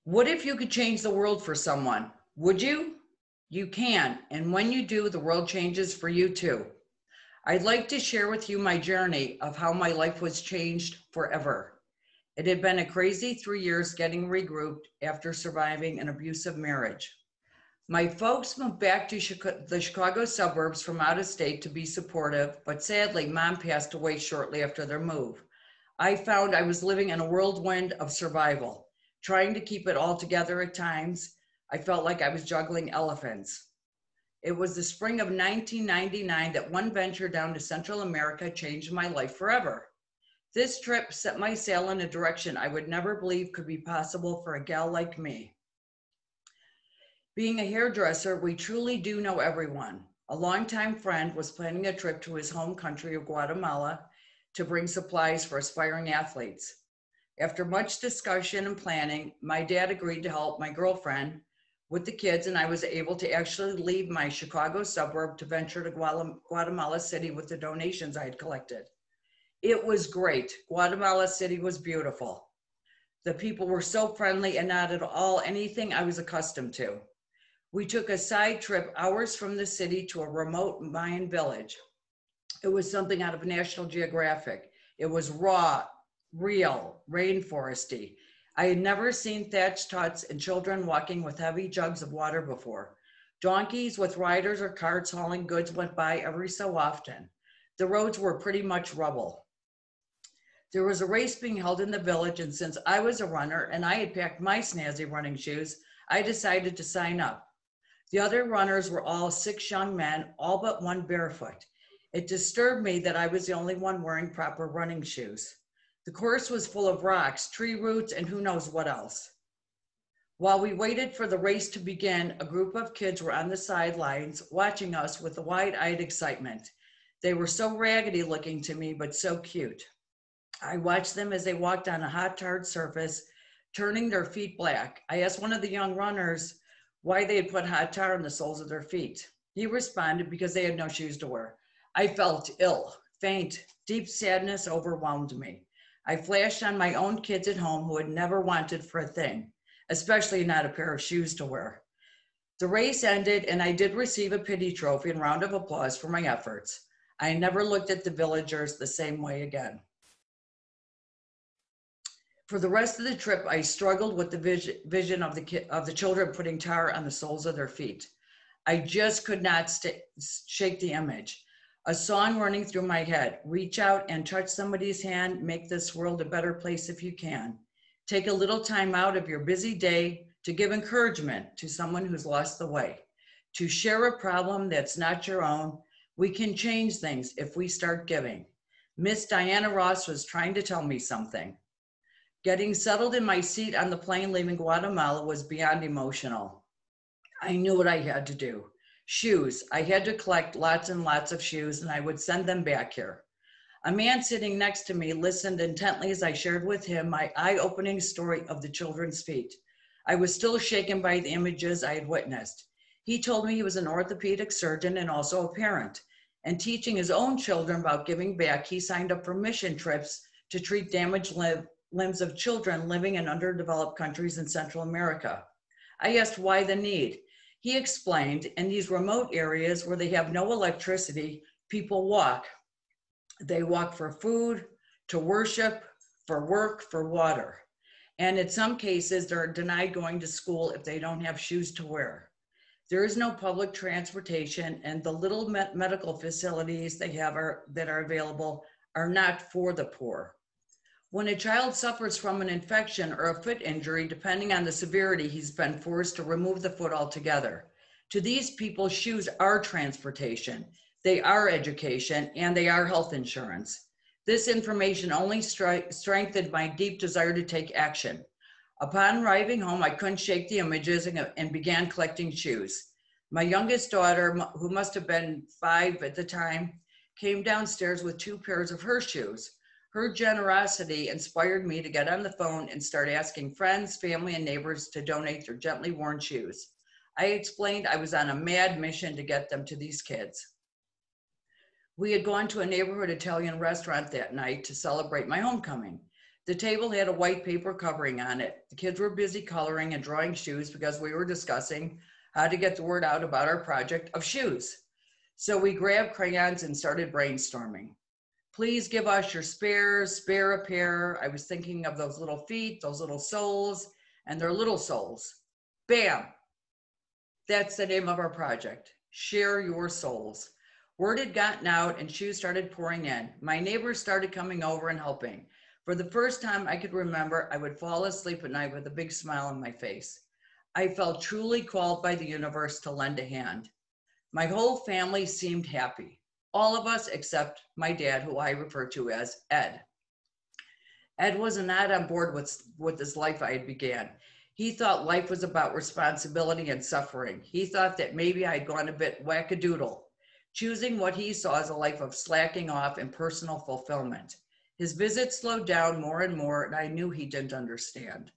What if you could change the world for someone? Would you? You can. And when you do, the world changes for you too. I'd like to share with you my journey of how my life was changed forever. It had been a crazy 3 years getting regrouped after surviving an abusive marriage. My folks moved back to the Chicago suburbs from out of state to be supportive, but sadly, mom passed away shortly after their move. I found I was living in a whirlwind of survival, trying to keep it all together at times. I felt like I was juggling elephants. It was the spring of 1999 that one venture down to Central America changed my life forever. This trip set my sail in a direction I would never believe could be possible for a gal like me. Being a hairdresser, we truly do know everyone. A longtime friend was planning a trip to his home country of Guatemala to bring supplies for aspiring athletes. After much discussion and planning, my dad agreed to help my girlfriend with the kids, and I was able to actually leave my Chicago suburb to venture to Guatemala City with the donations I had collected. It was great. Guatemala City was beautiful. The people were so friendly and not at all anything I was accustomed to. We took a side trip hours from the city to a remote Mayan village. It was something out of National Geographic. It was raw, real, rainforesty. I had never seen thatched huts and children walking with heavy jugs of water before. Donkeys with riders or carts hauling goods went by every so often. The roads were pretty much rubble. There was a race being held in the village, and since I was a runner and I had packed my snazzy running shoes, I decided to sign up. The other runners were all 6 young men, all but one barefoot. It disturbed me that I was the only one wearing proper running shoes. The course was full of rocks, tree roots, and who knows what else. While we waited for the race to begin, a group of kids were on the sidelines watching us with wide-eyed excitement. They were so raggedy looking to me, but so cute. I watched them as they walked on a hot, hard surface, turning their feet black. I asked one of the young runners why they had put hot tar on the soles of their feet. He responded, because they had no shoes to wear. I felt ill, faint, deep sadness overwhelmed me. I flashed on my own kids at home who had never wanted for a thing, especially not a pair of shoes to wear. The race ended, and I did receive a pity trophy and round of applause for my efforts. I never looked at the villagers the same way again. For the rest of the trip, I struggled with the vision of the children putting tar on the soles of their feet. I just could not shake the image. A song running through my head: reach out and touch somebody's hand, make this world a better place if you can. Take a little time out of your busy day to give encouragement to someone who's lost the way. To share a problem that's not your own. We can change things if we start giving. Miss Diana Ross was trying to tell me something. Getting settled in my seat on the plane leaving Guatemala was beyond emotional. I knew what I had to do. Shoes. I had to collect lots and lots of shoes, and I would send them back here. A man sitting next to me listened intently as I shared with him my eye-opening story of the children's feet. I was still shaken by the images I had witnessed. He told me he was an orthopedic surgeon and also a parent. And teaching his own children about giving back, he signed up for mission trips to treat damaged limbs of children living in underdeveloped countries in Central America. I asked why the need. He explained, in these remote areas where they have no electricity, people walk. They walk for food, to worship, for work, for water. And in some cases, they're denied going to school if they don't have shoes to wear. There is no public transportation, and the little medical facilities they have that are available are not for the poor. When a child suffers from an infection or a foot injury, depending on the severity, he's been forced to remove the foot altogether. To these people, shoes are transportation, they are education, and they are health insurance. This information only strengthened my deep desire to take action. Upon arriving home, I couldn't shake the images and began collecting shoes. My youngest daughter, who must have been 5 at the time, came downstairs with 2 pairs of her shoes. Her generosity inspired me to get on the phone and start asking friends, family, and neighbors to donate their gently worn shoes. I explained I was on a mad mission to get them to these kids. We had gone to a neighborhood Italian restaurant that night to celebrate my homecoming. The table had a white paper covering on it. The kids were busy coloring and drawing shoes because we were discussing how to get the word out about our project of shoes. So we grabbed crayons and started brainstorming. Please give us your spares, spare a pair. I was thinking of those little feet, those little soles, and their little soles. Bam! That's the name of our project. Share your souls. Word had gotten out and shoes started pouring in. My neighbors started coming over and helping. For the first time I could remember, I would fall asleep at night with a big smile on my face. I felt truly called by the universe to lend a hand. My whole family seemed happy. All of us except my dad, who I refer to as Ed. Ed was not on board with this life I had began. He thought life was about responsibility and suffering. He thought that maybe I had gone a bit wackadoodle, choosing what he saw as a life of slacking off and personal fulfillment. His visits slowed down more and more, and I knew he didn't understand.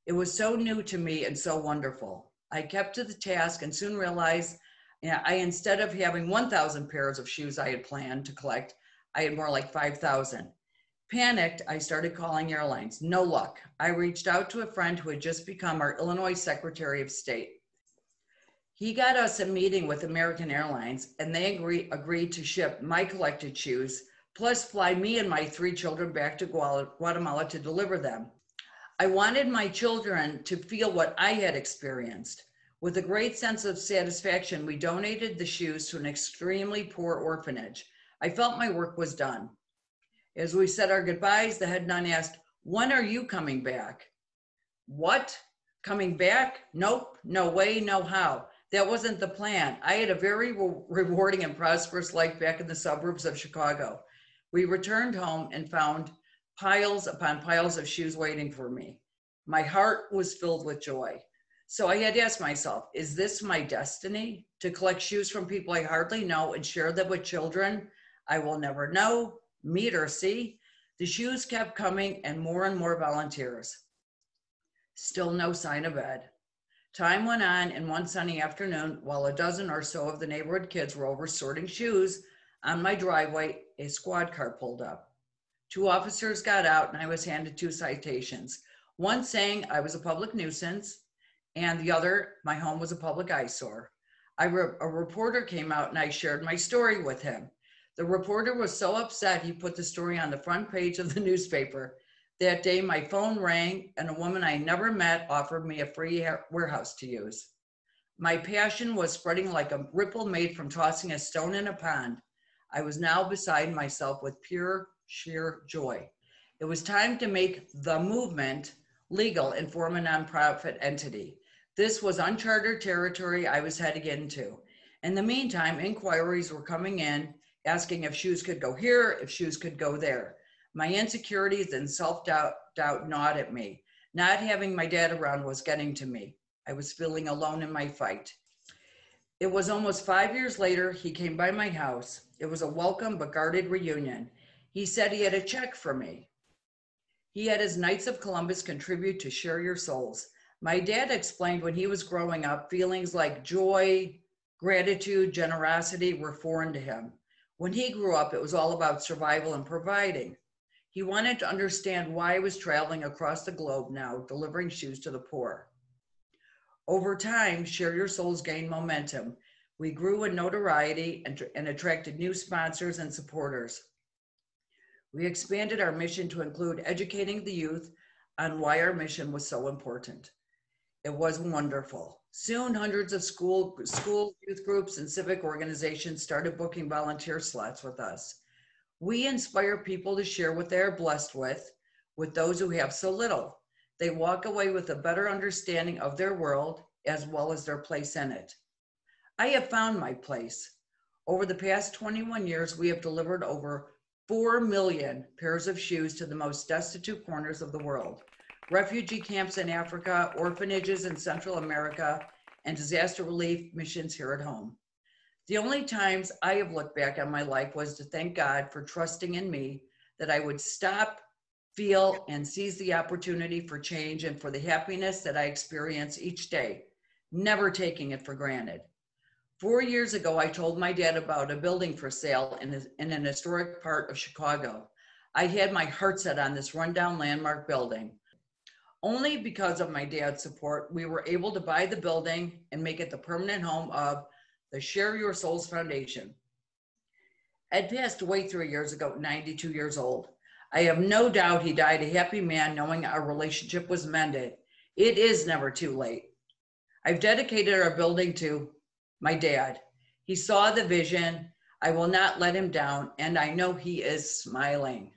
It was so new to me and so wonderful. I kept to the task and soon realized instead of having 1,000 pairs of shoes I had planned to collect, I had more like 5,000. Panicked, I started calling airlines. No luck. I reached out to a friend who had just become our Illinois Secretary of State. He got us a meeting with American Airlines, and they agreed to ship my collected shoes, plus fly me and my 3 children back to Guatemala to deliver them. I wanted my children to feel what I had experienced. With a great sense of satisfaction, we donated the shoes to an extremely poor orphanage. I felt my work was done. As we said our goodbyes, the head nun asked, "When are you coming back?" What? Coming back? Nope, no way, no how. That wasn't the plan. I had a very rewarding and prosperous life back in the suburbs of Chicago. We returned home and found piles upon piles of shoes waiting for me. My heart was filled with joy. So I had asked myself, is this my destiny? To collect shoes from people I hardly know and share them with children I will never know, meet, or see? The shoes kept coming and more volunteers. Still no sign of Ed. Time went on, and one sunny afternoon, while a dozen or so of the neighborhood kids were over sorting shoes on my driveway, a squad car pulled up. 2 officers got out, and I was handed 2 citations. One saying I was a public nuisance, and the other, my home was a public eyesore. A reporter came out, and I shared my story with him. The reporter was so upset, he put the story on the front page of the newspaper. That day, my phone rang, and a woman I never met offered me a free warehouse to use. My passion was spreading like a ripple made from tossing a stone in a pond. I was now beside myself with pure, sheer joy. It was time to make the movement legal and form a nonprofit entity. This was uncharted territory I was heading into. In the meantime, inquiries were coming in, asking if shoes could go here, if shoes could go there. My insecurities and self-doubt gnawed at me. Not having my dad around was getting to me. I was feeling alone in my fight. It was almost 5 years later, he came by my house. It was a welcome but guarded reunion. He said he had a check for me. He had his Knights of Columbus contribute to Share Your Souls. My dad explained when he was growing up, feelings like joy, gratitude, generosity were foreign to him. When he grew up, it was all about survival and providing. He wanted to understand why I was traveling across the globe now, delivering shoes to the poor. Over time, Share Your Souls gained momentum. We grew in notoriety and attracted new sponsors and supporters. We expanded our mission to include educating the youth on why our mission was so important. It was wonderful. Soon, hundreds of school, youth groups, and civic organizations started booking volunteer slots with us. We inspire people to share what they are blessed with those who have so little. They walk away with a better understanding of their world as well as their place in it. I have found my place. Over the past 21 years, we have delivered over 4 million pairs of shoes to the most destitute corners of the world. Refugee camps in Africa, orphanages in Central America, and disaster relief missions here at home. The only times I have looked back on my life was to thank God for trusting in me that I would stop, feel, and seize the opportunity for change and for the happiness that I experience each day, never taking it for granted. 4 years ago, I told my dad about a building for sale in an historic part of Chicago. I had my heart set on this rundown landmark building. Only because of my dad's support, we were able to buy the building and make it the permanent home of the Share Your Souls Foundation. Ed passed away 3 years ago, 92 years old. I have no doubt he died a happy man, knowing our relationship was mended. It is never too late. I've dedicated our building to my dad. He saw the vision. I will not let him down, and I know he is smiling.